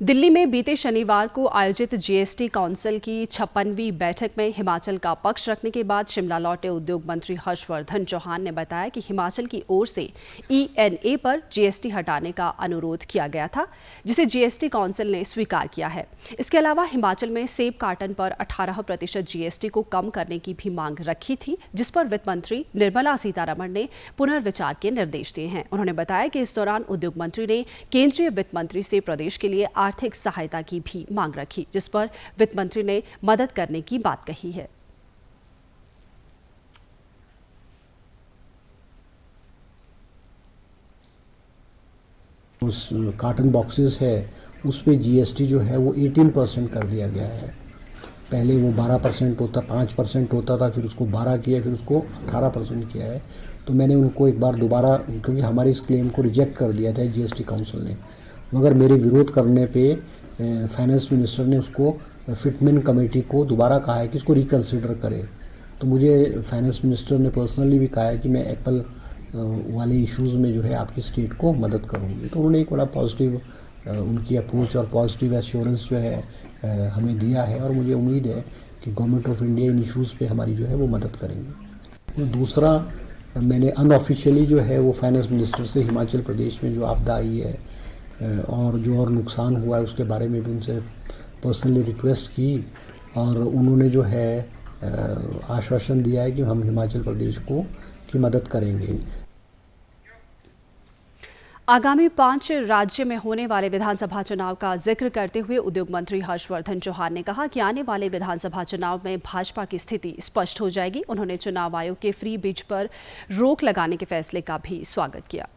दिल्ली में बीते शनिवार को आयोजित जीएसटी काउंसिल की 56वीं बैठक में हिमाचल का पक्ष रखने के बाद शिमला लौटे उद्योग मंत्री हर्षवर्धन चौहान ने बताया कि हिमाचल की ओर से ईएनए पर जीएसटी हटाने का अनुरोध किया गया था, जिसे जीएसटी काउंसिल ने स्वीकार किया है। इसके अलावा हिमाचल में सेब कार्टन पर 18% जीएसटी को कम करने की भी मांग रखी थी, जिस पर वित्त मंत्री निर्मला सीतारमण ने पुनर्विचार के निर्देश दिए हैं। उन्होंने बताया कि इस दौरान उद्योग मंत्री ने केंद्रीय वित्त मंत्री से प्रदेश के लिए आर्थिक सहायता की भी मांग रखी, जिस पर वित्त मंत्री ने मदद करने की बात कही है। उस कार्टन बॉक्सेस है उस पे जीएसटी जो है वो 18% कर दिया गया है। पहले वो 12% होता, 5% होता था, फिर उसको 12 किया, फिर उसको 18% किया है। तो मैंने उनको एक बार दोबारा, क्योंकि हमारे इस क्लेम को रिजेक्ट कर दिया था जीएसटी काउंसिल ने, मगर मेरे विरोध करने पे फाइनेंस मिनिस्टर ने उसको फिटमेन कमेटी को दोबारा कहा है कि इसको रिकन्सिडर करे। तो मुझे फाइनेंस मिनिस्टर ने पर्सनली भी कहा है कि मैं एप्पल वाले इश्यूज़ में जो है आपकी स्टेट को मदद करूँगी। तो उन्होंने एक बड़ा पॉजिटिव उनकी अप्रोच और पॉजिटिव एश्योरेंस जो है हमें दिया है, और मुझे उम्मीद है कि government of India in issues पे हमारी जो है वो मदद करेंगे। तो दूसरा, मैंने अनऑफिशियली जो है वो फाइनेंस मिनिस्टर से हिमाचल प्रदेश में जो आपदा आई है और जो और नुकसान हुआ है उसके बारे में भी उनसे पर्सनली रिक्वेस्ट की, और उन्होंने जो है आश्वासन दिया है कि हम हिमाचल प्रदेश की मदद करेंगे। आगामी 5 राज्य में होने वाले विधानसभा चुनाव का जिक्र करते हुए उद्योग मंत्री हर्षवर्धन चौहान ने कहा कि आने वाले विधानसभा चुनाव में भाजपा की स्थिति स्पष्ट हो जाएगी। उन्होंने चुनाव आयोग के फ्री बीज पर रोक लगाने के फैसले का भी स्वागत किया।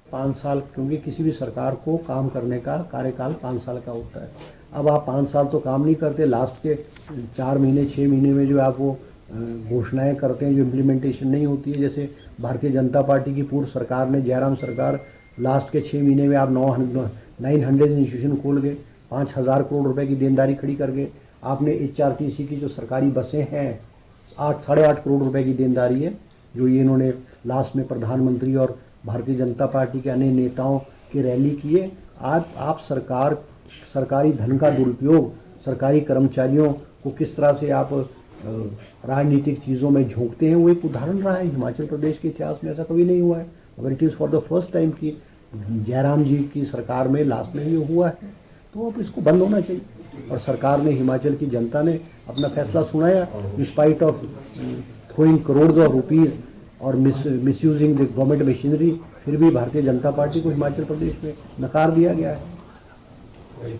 5 साल, क्योंकि किसी भी सरकार को काम करने का कार्यकाल 5 साल का होता है। अब आप 5 साल तो काम नहीं करते, लास्ट के 4 महीने 6 महीने में जो आप वो घोषणाएं करते हैं जो इम्प्लीमेंटेशन नहीं होती है। जैसे भारतीय जनता पार्टी की पूर्व सरकार ने, जयराम सरकार, लास्ट के 6 महीने में आप 900 इंस्टीट्यूशन खोल गए, 5,000 करोड़ रुपए की देनदारी खड़ी कर गए। आपने एचआरटीसी की जो सरकारी बसें हैं 8-8.5 करोड़ रुपए की देनदारी है, जो ये इन्होंने लास्ट में प्रधानमंत्री और भारतीय जनता पार्टी के अन्य नेताओं की रैली किए। आप सरकारी धन का दुरुपयोग, सरकारी कर्मचारियों को किस तरह से आप राजनीतिक चीज़ों में झोंकते हैं, वो एक उदाहरण रहा है। हिमाचल प्रदेश के इतिहास में ऐसा कभी नहीं हुआ है, मगर it is for the first time कि जयराम जी की सरकार में लास्ट में ये हुआ है। तो अब इसको बंद होना चाहिए, और सरकार ने, हिमाचल की जनता ने अपना फैसला सुनाया। In spite of throwing crore of rupees और मिसयूजिंग द गवर्नमेंट मशीनरी, फिर भी भारतीय जनता पार्टी को हिमाचल प्रदेश में नकार दिया गया है।